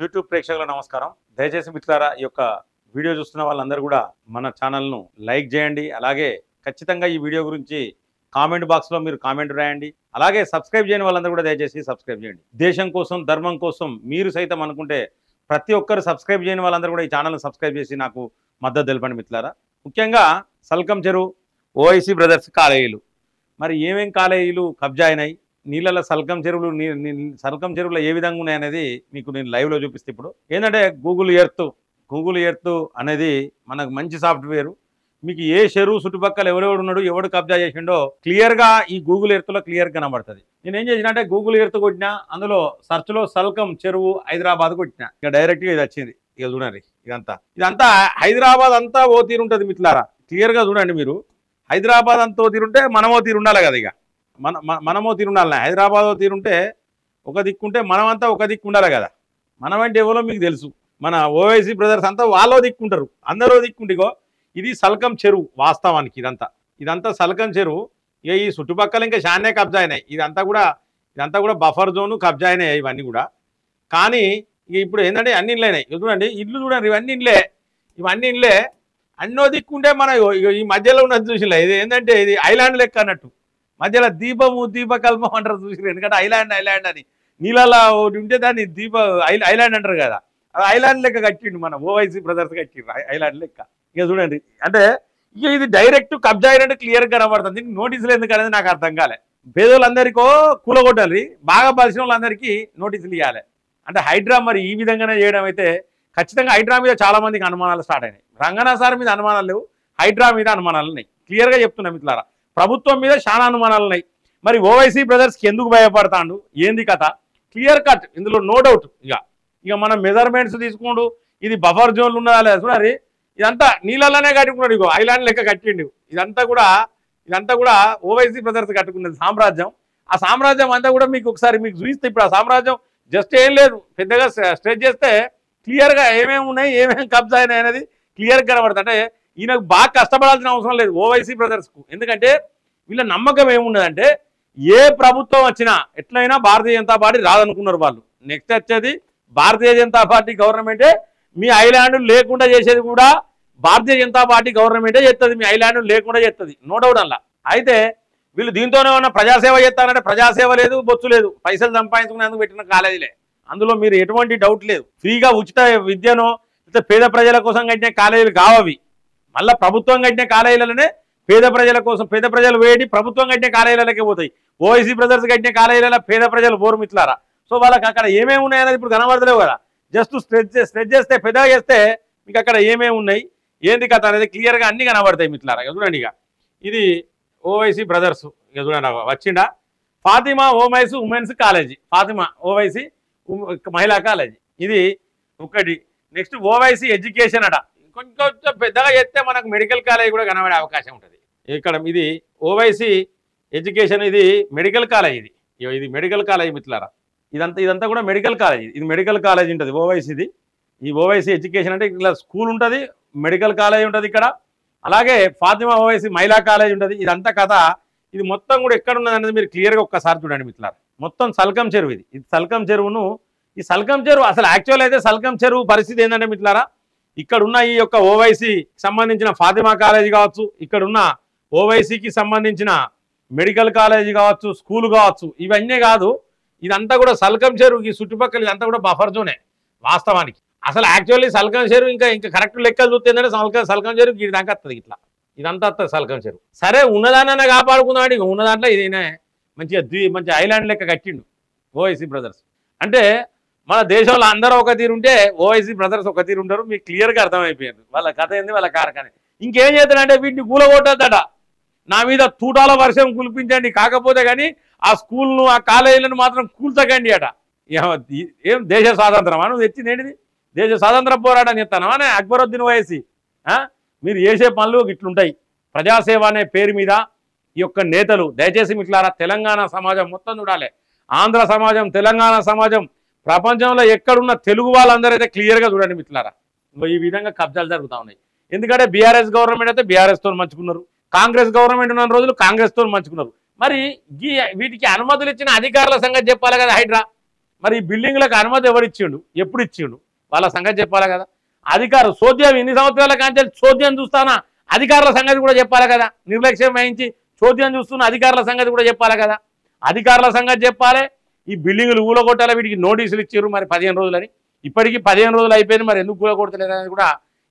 YouTube ప్రేక్షకులకు నమస్కారం. దయచేసి మిత్రులారా ఈ యొక్క వీడియో చూస్తున్న వాళ్ళందరూ కూడా మన ఛానల్ను లైక్ చేయండి. అలాగే ఖచ్చితంగా ఈ వీడియో గురించి కామెంట్ బాక్స్లో మీరు కామెంట్ రాయండి. అలాగే సబ్స్క్రైబ్ చేయని వాళ్ళందరూ కూడా దయచేసి సబ్స్క్రైబ్ చేయండి. దేశం కోసం, ధర్మం కోసం మీరు సైతం అనుకుంటే ప్రతి ఒక్కరు సబ్స్క్రైబ్ చేయని వాళ్ళందరూ కూడా ఈ ఛానల్ని సబ్స్క్రైబ్ చేసి నాకు మద్దతు తెలపండి మిత్రులారా. ముఖ్యంగా సల్కం చెరువు, ఓఐసీ బ్రదర్స్ కాలేజీలు, మరి ఏమేం కాలేజీలు కబ్జా అయినాయి, నీళ్ళ సల్కం చెరువులో ఏ విధంగా ఉన్నాయనేది మీకు నేను లైవ్లో చూపిస్తే. ఇప్పుడు ఏంటంటే గూగుల్ ఎర్త్ అనేది మనకు మంచి సాఫ్ట్వేరు. మీకు ఏ చెరువు చుట్టుపక్కల ఎవరెవడు ఉన్నాడు, ఎవడు కబ్జా చేసిండో క్లియర్గా ఈ గూగుల్ ఎర్త్లో క్లియర్ కనబడుతుంది. నేను ఏం చేసిన అంటే గూగుల్ ఎర్త్ కొట్టినా, అందులో సెర్చ్లో సల్కం చెరువు హైదరాబాద్ కొట్టినా, ఇక డైరెక్ట్గా ఇది వచ్చింది. ఇక చూడండి, ఇదంతా హైదరాబాద్ అంతా ఓ తీరు ఉంటుంది మిత్రులారా. క్లియర్గా చూడండి మీరు. హైదరాబాద్ అంతా ఓ తీరుంటే మనమో తీరు ఉండాలి కదా. ఇక మనమో తీరు ఉండాలి. హైదరాబాద్ తీరుంటే ఒక దిక్కుంటే మనమంతా ఒక దిక్కు ఉండాలి కదా. మనమంటే ఎవరో మీకు తెలుసు. మన ఓవైసీ బ్రదర్స్ అంతా వాళ్ళో దిక్కుంటారు, అందరూ దిక్కుంటిగో. ఇది సల్కం చెరువు. వాస్తవానికి ఇదంతా సల్కం చెరువు. ఇక ఈ చుట్టుపక్కల ఇంకా షానే కబ్జా అయినాయి. ఇదంతా కూడా బఫర్ జోను కబ్జా అయినాయి ఇవన్నీ కూడా. కానీ ఇక ఇప్పుడు ఏంటంటే అన్ని ఇళ్ళు అయినాయి. చూడండి, ఇల్లు చూడండి, ఇవన్నీ ఇళ్ళే అన్నో దిక్కుంటే మన ఈ మధ్యలో ఉన్నది చూసిలే. ఇది ఏంటంటే ఇది ఐలాండ్ లెక్క అన్నట్టు. మధ్యలో దీపకల్పం అంటారు చూసిరు. ఎందుకంటే ఐలాండ్ అని నీళ్ళలో ఒకటి ఉంటే దాన్ని ఐలాండ్ అంటారు కదా. అది ఐలాండ్ లెక్క కట్టిండు మన ఓవైసీ బ్రదర్స్ కట్టిండ్రు ఐలాండ్ లెక్క. ఇక చూడండి, అంటే ఇక ఇది డైరెక్ట్ కబ్జా అయినట్టు క్లియర్గా కనబడుతుంది. నోటీసులు ఎందుకు అనేది నాకు అర్థం కాలే. పేదోళ్ళందరికో కూలగొట్టాలి, బాగా బలిసిన వాళ్ళందరికీ నోటీసులు ఇవ్వాలి. అంటే హైడ్రా మరి ఈ విధంగానే చేయడం అయితే ఖచ్చితంగా హైడ్రా మీద చాలా మందికి అనుమానాలు స్టార్ట్ అయినాయి. రంగనా సార్ మీద అనుమానాలు లేవు, హైడ్రా మీద అనుమానాలు ఉన్నాయి. క్లియర్గా చెప్తున్నా మిత్రులారా. ప్రభుత్వం మీద చాలా అనుమానాలు ఉన్నాయి. మరి ఓవైసీ బ్రదర్స్కి ఎందుకు భయపడతాడు, ఏంది కథ, క్లియర్ కట్ ఇందులో నో డౌట్. ఇక మనం మెజర్మెంట్స్ తీసుకుంటూ ఇది బఫర్ జోన్లు ఉన్నదా లేదా చూడాలి. ఇదంతా నీళ్ళలోనే కట్టుకున్నాడు. ఇగో ఐలాండ్ లెక్క కట్టిండు. ఇదంతా కూడా ఓవైసీ బ్రదర్స్ కట్టుకున్నది సామ్రాజ్యం. ఆ సామ్రాజ్యం అంతా కూడా మీకు ఒకసారి మీకు చూపిస్తే, ఇప్పుడు ఆ సామ్రాజ్యం జస్ట్ ఏం లేదు, పెద్దగా స్ట్రెచ్ చేస్తే క్లియర్గా ఏమేమి ఉన్నాయి, ఏమేమి కబ్జా అయినాయి అనేది క్లియర్గా కనబడుతుంది. అంటే ఈయనకు బాగా కష్టపడాల్సిన అవసరం లేదు ఓవైసీ బ్రదర్స్కు. ఎందుకంటే వీళ్ళ నమ్మకం ఏమున్నదంటే ఏ ప్రభుత్వం వచ్చినా ఎట్లయినా భారతీయ జనతా పార్టీ రాదనుకున్నారు వాళ్ళు. నెక్స్ట్ వచ్చేది భారతీయ జనతా పార్టీ గవర్నమెంటే. మీ ఐలాండ్ లేకుండా చేసేది కూడా భారతీయ జనతా పార్టీ గవర్నమెంటే చేస్తుంది. మీ ఐలాండ్ లేకుండా చేస్తుంది, నో డౌట్ అలా. అయితే వీళ్ళు దీంతోనే ఉన్న ప్రజాసేవ చేస్తారంటే ప్రజాసేవ లేదు, బొచ్చు లేదు. పైసలు సంపాదించుకునేందుకు పెట్టిన కాలేజీలే, అందులో మీరు ఎటువంటి డౌట్ లేదు. ఫ్రీగా ఉచిత విద్యను పేద ప్రజల కోసం కట్టిన కాలేజీలు కావవి. మళ్ళీ ప్రభుత్వం కట్టిన కాలేజీలనే పేద ప్రజల కోసం, పేద ప్రజలు వేడి ప్రభుత్వం కట్టిన కాలేజీలకే పోతాయి. ఓవైసీ బ్రదర్స్ కట్టిన కాలేజీలలో పేద ప్రజలు బోరు మిత్రులారా. సో వాళ్ళకి అక్కడ ఏమేమి ఉన్నాయనేది ఇప్పుడు కనబడతలేవు కదా. జస్ట్ స్ట్రెచ్ చేస్తే, పెద్దగా చేస్తే మీకు అక్కడ ఏమేమి ఉన్నాయి, ఏంది కథ అనేది క్లియర్గా అన్ని కనబడతాయి మిత్రులారా. చూడండి, ఇక ఇది ఓవైసీ బ్రదర్స్. ఇక చూడండి, వచ్చిండా ఫాతిమా ఓవైసీ ఉమెన్స్ కాలేజీ, ఫాతిమా ఓవైసీ మహిళా కాలేజీ. ఇది ఒకటి. నెక్స్ట్ ఓవైసీ ఎడ్యుకేషన్ అట. కొంచెం పెద్దగా చేస్తే మనకు మెడికల్ కాలేజ్ కూడా కనబడే అవకాశం ఉంటుంది. ఇక్కడ ఇది ఓవైసీ ఎడ్యుకేషన్, ఇది మెడికల్ కాలేజ్. ఇది మెడికల్ కాలేజ్ మిత్రులారా. ఇదంతా కూడా మెడికల్ కాలేజ్. ఇది మెడికల్ కాలేజ్ ఉంటుంది ఓవైసీది. ఈ ఓవైసీ ఎడ్యుకేషన్ అంటే ఇట్లా స్కూల్ ఉంటుంది, మెడికల్ కాలేజ్ ఉంటుంది ఇక్కడ. అలాగే ఫాతిమా ఓవైసీ మహిళా కాలేజ్ ఉంటుంది. ఇదంతా కథ. ఇది మొత్తం కూడా ఎక్కడ ఉన్నది అనేది మీరు క్లియర్గా ఒక్కసారి చూడండి మిత్రులారా. మొత్తం సల్కం చెరువు. ఇది సల్కం చెరువును, ఈ సల్కం చెరువు అసలు యాక్చువల్ అయితే సల్కం చెరువు పరిస్థితి ఏంటంటే మిత్రులారా, ఇక్కడున్న ఈ యొక్క ఓవైసీకి సంబంధించిన ఫాతిమా కాలేజీ కావచ్చు, ఇక్కడున్న ఓవైసీకి సంబంధించిన మెడికల్ కాలేజీ కావచ్చు, స్కూల్ కావచ్చు, ఇవన్నీ కాదు. ఇదంతా కూడా సల్కం చెరువు. ఈ చుట్టుపక్కల ఇదంతా కూడా బఫర్ జోనే వాస్తవానికి. అసలు యాక్చువల్లీ సల్కం చెరువు ఇంకా కరెక్ట్ లెక్కలు చూస్తే ఏంటంటే సల్కం చెరువు ఇది దాకా వస్తుంది. ఇట్లా ఇదంతా వస్తుంది సల్కం చెరువు. సరే ఉన్నదాన్న కాపాడుకుందామంటే ఇక ఉన్న దాంట్లో ఇదైనా మంచి ఐలాండ్ లెక్క కట్టిండు ఓవైసీ బ్రదర్స్. అంటే మన దేశంలో అందరూ ఒక తీరుంటే ఓవైసీ బ్రదర్స్ ఒక తీరు ఉంటారు. మీకు క్లియర్గా అర్థమైపోయారు వాళ్ళ కథ ఏంది, వాళ్ళ కారకాన్ని. ఇంకేం చేస్తారంటే వీటిని కూలగొట్టద్దట, నా మీద తూటాల వర్షం కులిపించండి, కాకపోతే కానీ ఆ స్కూల్ను, ఆ కాలేజీలను మాత్రం కూల్చకండి అట. ఏం దేశ స్వాతంత్రమా నువ్వు తెచ్చిందేంటిది? దేశ స్వాతంత్ర పోరాటం చెప్తాను అనే అక్బరుద్దీన్ ఓవైసీ. మీరు చేసే పనులు ఇట్లుంటాయి. ప్రజాసేవ అనే పేరు మీద ఈ యొక్క నేతలు దయచేసి మిట్లారా తెలంగాణ సమాజం మొత్తం చూడాలి. ఆంధ్ర సమాజం, తెలంగాణ సమాజం, ప్రపంచంలో ఎక్కడున్న తెలుగు వాళ్ళందరూ అయితే క్లియర్గా చూడండి మిత్రులారా. ఈ విధంగా కబ్జాలు జరుగుతూ ఉన్నాయి. ఎందుకంటే బీఆర్ఎస్ గవర్నమెంట్ అయితే బీఆర్ఎస్తో మంచుకున్నారు, కాంగ్రెస్ గవర్నమెంట్ ఉన్న రోజులు కాంగ్రెస్తో మంచుకున్నారు. మరి వీటికి అనుమతులు ఇచ్చిన అధికారుల సంగతి చెప్పాలి కదా హైడ్రా. మరి ఈ బిల్డింగ్లకు అనుమతి ఎవరిచ్చిండు, ఎప్పుడు ఇచ్చిండు, వాళ్ళ సంగతి చెప్పాలి కదా. అధికారులు చోద్యం ఇన్ని సంవత్సరాల కాంచె చోద్యం చూస్తానా, అధికారుల సంగతి కూడా చెప్పాలి కదా. నిర్లక్ష్యం వహించి చోద్యం చూస్తున్న అధికారుల సంగతి కూడా చెప్పాలి కదా. అధికారుల సంగతి చెప్పాలి. ఈ బిల్డింగులు ఊలగొట్టాలి, వీటికి నోటీసులు ఇచ్చారు మరి 15 రోజులని. ఇప్పటికీ 15 రోజులు అయిపోయింది, మరి ఎందుకు ఊలగొడతలేదు అనేది కూడా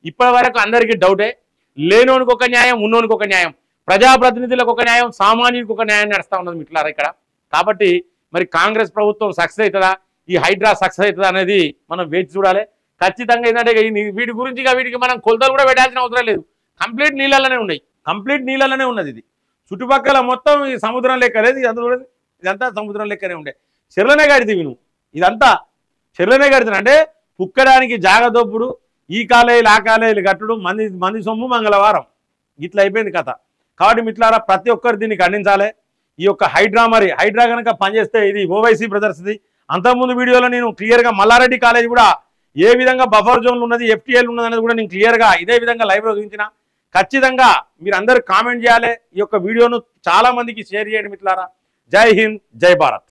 ఇప్పటి వరకు అందరికీ డౌటే. లేనోనికి ఒక న్యాయం, ఉన్నోనికి ఒక న్యాయం, ప్రజాప్రతినిధులకు ఒక న్యాయం, సామాన్యునికి ఒక న్యాయం నడుస్తూ ఉన్నది మిట్లారా ఇక్కడ. కాబట్టి మరి కాంగ్రెస్ ప్రభుత్వం సక్సెస్ అవుతుందా, ఈ హైడ్రా సక్సెస్ అవుతుందా అనేది మనం వేచి చూడాలి. ఖచ్చితంగా ఏంటంటే వీటి గురించి వీటికి మనం కొలతలు కూడా పెట్టాల్సిన అవసరం లేదు. కంప్లీట్ నీళ్ళలోనే ఉన్నాయి, కంప్లీట్ నీళ్ళలోనే ఉన్నది. ఇది చుట్టుపక్కల మొత్తం ఈ సముద్రం లెక్క లేదు, ఇదంతా సముద్రం లెక్కనే ఉండే. చెర్లనే కడితే నువ్వు ఇదంతా చెర్లనే కడుతున్నా అంటే కుక్కడానికి జాగదొప్పుడు, ఈ కాలేజీలు ఆ కాలేజీలు కట్టడు, మంది సొమ్ము మంగళవారం, ఇట్లా అయిపోయింది కథ. కాబట్టి మిట్లారా ప్రతి ఒక్కరు దీన్ని ఖండించాలి. ఈ యొక్క హైడ్రా కనుక పనిచేస్తే ఇది ఓవైసీ బ్రదర్స్ది. అంతకుముందు వీడియోలో నేను క్లియర్గా మల్లారెడ్డి కాలేజ్ కూడా ఏ విధంగా బఫర్ జోన్లు ఉన్నది, FTL ఉన్నది అనేది కూడా నేను క్లియర్గా ఇదే విధంగా లైవ్లో చూపించిన. ఖచ్చితంగా మీరు అందరూ కామెంట్ చేయాలి. ఈ యొక్క వీడియోను చాలా మందికి షేర్ చేయండి మిట్లారా. జై హింద్, జై భారత్.